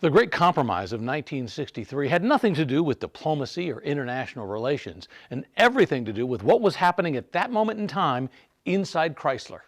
The Great Compromise of 1963 had nothing to do with diplomacy or international relations, and everything to do with what was happening at that moment in time inside Chrysler.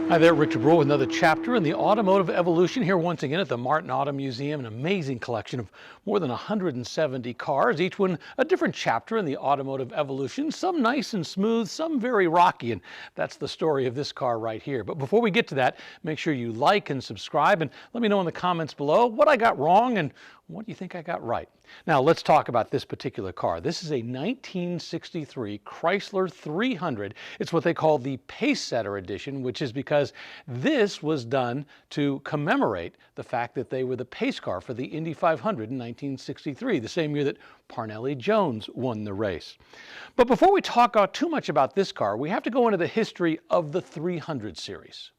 Hi there, Richard Brule with another chapter in the automotive evolution here once again at the Martin Auto Museum, an amazing collection of more than 170 cars, each one a different chapter in the automotive evolution, some nice and smooth, some very rocky, and that's the story of this car right here. But before we get to that, make sure you like and subscribe and let me know in the comments below what I got wrong and what do you think I got right. Now let's talk about this particular car. This is a 1963 Chrysler 300. It's what they call the Pacesetter edition, which is because this was done to commemorate the fact that they were the pace car for the Indy 500 in 1963, the same year that Parnelli Jones won the race. But before we talk too much about this car, we have to go into the history of the 300 series.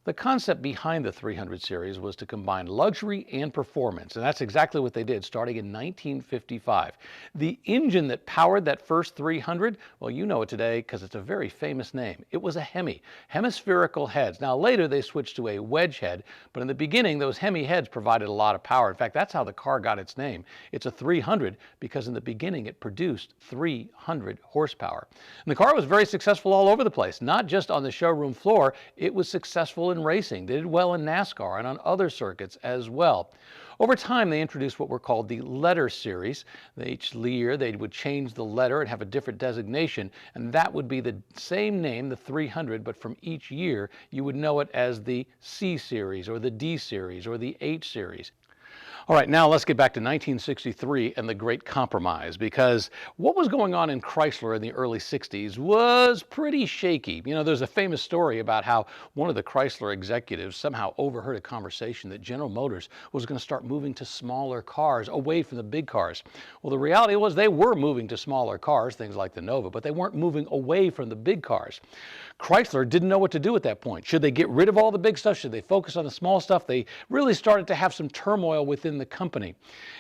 The concept behind the 300 series was to combine luxury and performance, and that's exactly what they did starting in 1955. The engine that powered that first 300, well, you know it today because it's a very famous name. It was a Hemi, hemispherical heads. Now later they switched to a wedge head, but in the beginning those Hemi heads provided a lot of power. In fact, that's how the car got its name. It's a 300 because in the beginning it produced 300 horsepower. And the car was very successful all over the place, not just on the showroom floor. It was successful in racing. They did well in NASCAR and on other circuits as well. Over time, they introduced what were called the letter series. Each year, they would change the letter and have a different designation, and that would be the same name, the 300, but from each year, you would know it as the C series or the D series or the H series. All right, now let's get back to 1963 and the Great Compromise, because what was going on in Chrysler in the early 60s was pretty shaky. You know, there's a famous story about how one of the Chrysler executives somehow overheard a conversation that General Motors was going to start moving to smaller cars, away from the big cars. Well, the reality was they were moving to smaller cars, things like the Nova, but they weren't moving away from the big cars. Chrysler didn't know what to do at that point. Should they get rid of all the big stuff? Should they focus on the small stuff? They really started to have some turmoil within the company.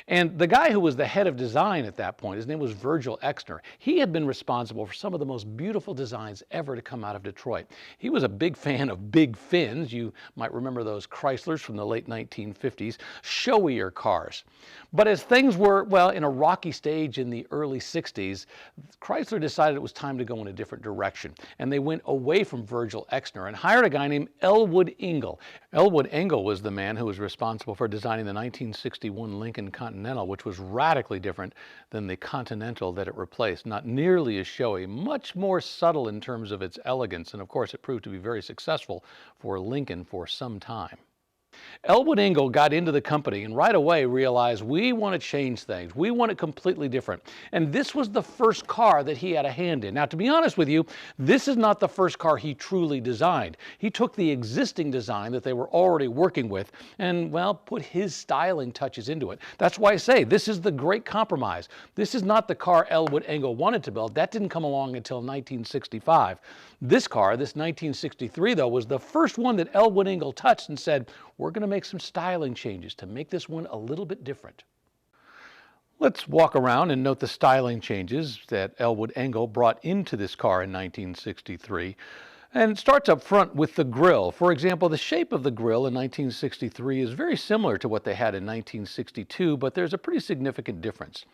And the guy who was the head of design at that point, his name was Virgil Exner. He had been responsible for some of the most beautiful designs ever to come out of Detroit. He was a big fan of big fins. You might remember those Chryslers from the late 1950s, showier cars. But as things were, well, in a rocky stage in the early 60s, Chrysler decided it was time to go in a different direction. And they went away from Virgil Exner and hired a guy named Elwood Engel. Elwood Engel was the man who was responsible for designing the 1961 Lincoln Continental, which was radically different than the Continental that it replaced. Not nearly as showy, much more subtle in terms of its elegance, and of course it proved to be very successful for Lincoln for some time. Elwood Engel got into the company and right away realized we want to change things. We want it completely different. And this was the first car that he had a hand in. Now, to be honest with you, this is not the first car he truly designed. He took the existing design that they were already working with and, well, put his styling touches into it. That's why I say this is the Great Compromise. This is not the car Elwood Engel wanted to build. That didn't come along until 1965. This car, this 1963, though, was the first one that Elwood Engel touched and said, we're going to make some styling changes to make this one a little bit different. Let's walk around and note the styling changes that Elwood Engel brought into this car in 1963. And it starts up front with the grille. For example, the shape of the grille in 1963 is very similar to what they had in 1962, but there's a pretty significant difference.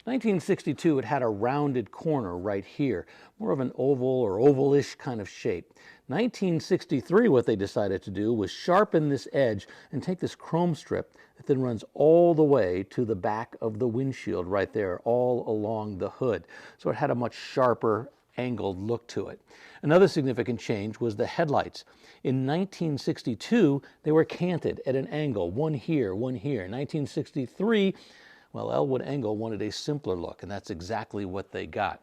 In 1962, it had a rounded corner right here, more of an oval or ovalish kind of shape. 1963, what they decided to do was sharpen this edge and take this chrome strip that then runs all the way to the back of the windshield right there, all along the hood. So it had a much sharper angled look to it. Another significant change was the headlights. In 1962, they were canted at an angle, one here, one here. In 1963, well, Elwood Engel wanted a simpler look, and that's exactly what they got.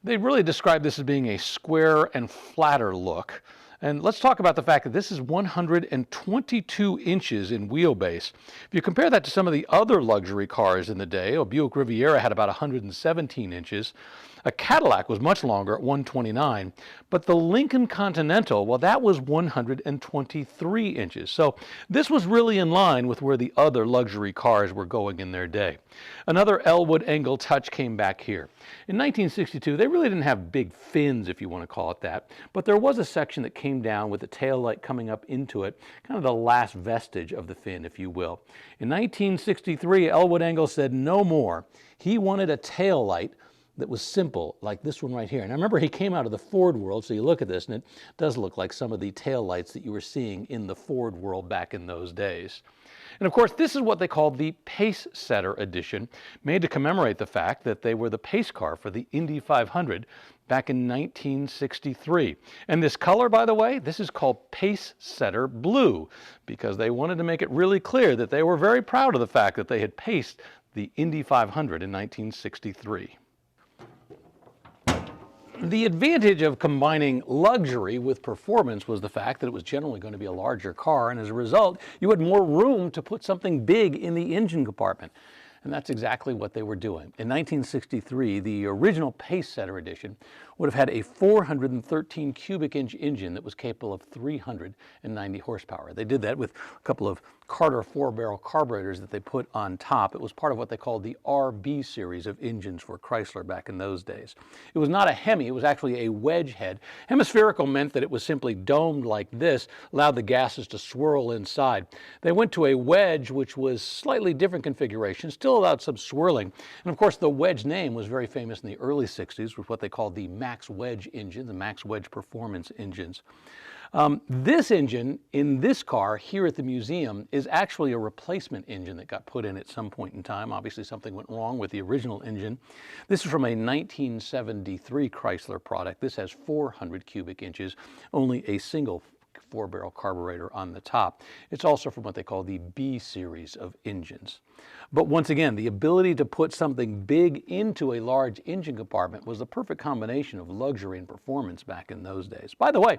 They really described this as being a square and flatter look. And let's talk about the fact that this is 122 inches in wheelbase. If you compare that to some of the other luxury cars in the day, a Buick Riviera had about 117 inches. A Cadillac was much longer at 129, but the Lincoln Continental, well, that was 123 inches. So this was really in line with where the other luxury cars were going in their day. Another Elwood Engel touch came back here. In 1962, they really didn't have big fins, if you want to call it that, but there was a section that came down with the tail light coming up into it, kind of the last vestige of the fin, if you will. In 1963, Elwood Engel said no more. He wanted a tail light that was simple, like this one right here. And I remember he came out of the Ford world, so you look at this and it does look like some of the tail lights that you were seeing in the Ford world back in those days. And of course, this is what they called the Pace Setter edition, made to commemorate the fact that they were the pace car for the Indy 500 back in 1963. And this color, by the way, this is called Pace Setter Blue, because they wanted to make it really clear that they were very proud of the fact that they had paced the Indy 500 in 1963. The advantage of combining luxury with performance was the fact that it was generally going to be a larger car, and as a result, you had more room to put something big in the engine compartment. And that's exactly what they were doing. In 1963, the original Pace Setter edition would have had a 413 cubic inch engine that was capable of 390 horsepower. They did that with a couple of Carter 4-barrel carburetors that they put on top. It was part of what they called the RB series of engines for Chrysler back in those days. It was not a Hemi, it was actually a wedge head. Hemispherical meant that it was simply domed like this, allowed the gases to swirl inside. They went to a wedge, which was slightly different configuration, still allowed some swirling. And of course, the wedge name was very famous in the early 60s with what they called the Max Wedge engine, the Max Wedge performance engines. This engine in this car here at the museum is actually a replacement engine that got put in at some point in time. Obviously something went wrong with the original engine. This is from a 1973 Chrysler product. This has 400 cubic inches, only a single 4-barrel carburetor on the top. It's also from what they call the B series of engines. But once again, the ability to put something big into a large engine compartment was the perfect combination of luxury and performance back in those days. By the way,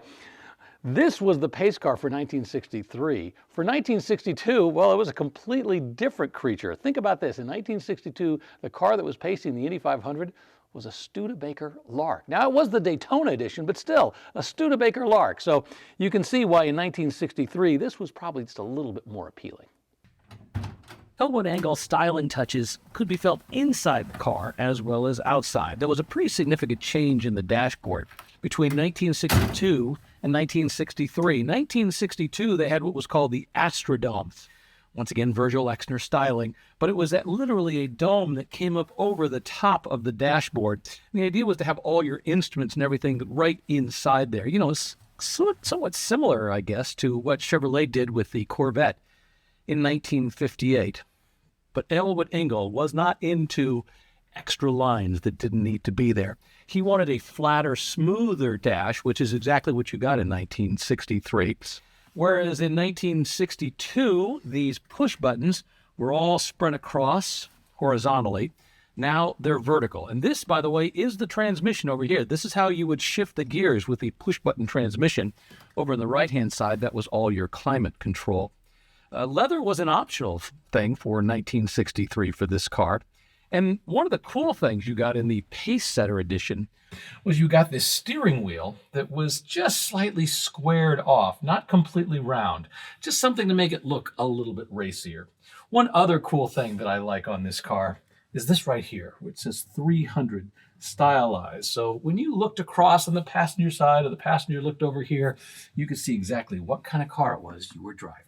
this was the pace car for 1963. For 1962, well, it was a completely different creature. Think about this. In 1962, the car that was pacing the Indy 500 was a Studebaker Lark. Now, it was the Daytona edition, but still, a Studebaker Lark. So you can see why in 1963, this was probably just a little bit more appealing. Elwood Engel styling touches could be felt inside the car as well as outside. There was a pretty significant change in the dashboard between 1962 and 1963. 1962, they had what was called the Astrodome. Once again, Virgil Exner styling, but it was literally a dome that came up over the top of the dashboard. And the idea was to have all your instruments and everything right inside there. You know, it's somewhat similar, I guess, to what Chevrolet did with the Corvette in 1958. But Elwood Engel was not into extra lines that didn't need to be there. He wanted a flatter, smoother dash, which is exactly what you got in 1963. Whereas in 1962, these push buttons were all spread across horizontally. Now they're vertical. And this, by the way, is the transmission over here. This is how you would shift the gears with the push button transmission. Over on the right-hand side, that was all your climate control. Leather was an optional thing for 1963 for this car. And one of the cool things you got in the Pace Setter edition was you got this steering wheel that was just slightly squared off, not completely round, just something to make it look a little bit racier. One other cool thing that I like on this car is this right here, which says 300 stylized. So when you looked across on the passenger side or the passenger looked over here, you could see exactly what kind of car it was you were driving.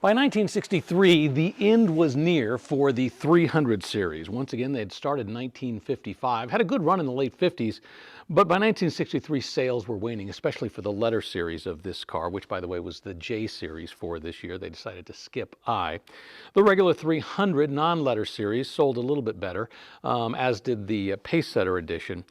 By 1963, the end was near for the 300 series. Once again, they had started in 1955, had a good run in the late 50s, but by 1963, sales were waning, especially for the letter series of this car, which, by the way, was the J series for this year. They decided to skip I. The regular 300 non-letter series sold a little bit better, as did the Pace Setter edition.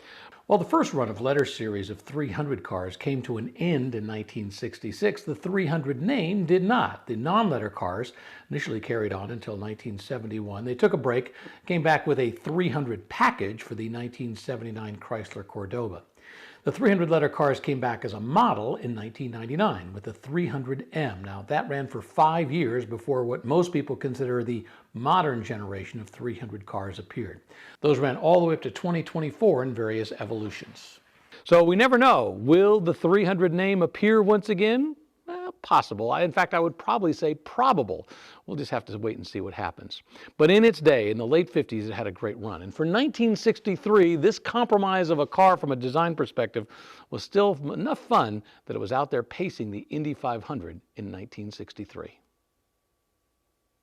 While the first run of letter series of 300 cars came to an end in 1966, the 300 name did not. The non-letter cars initially carried on until 1971. They took a break, came back with a 300 package for the 1979 Chrysler Cordoba. The 300-letter cars came back as a model in 1999 with the 300M. Now, that ran for 5 years before what most people consider the modern generation of 300 cars appeared. Those ran all the way up to 2024 in various evolutions. So we never know. Will the 300 name appear once again? Possible. In fact, I would probably say probable. We'll just have to wait and see what happens. But in its day, in the late 50s, it had a great run. And for 1963, this compromise of a car from a design perspective was still enough fun that it was out there pacing the Indy 500 in 1963.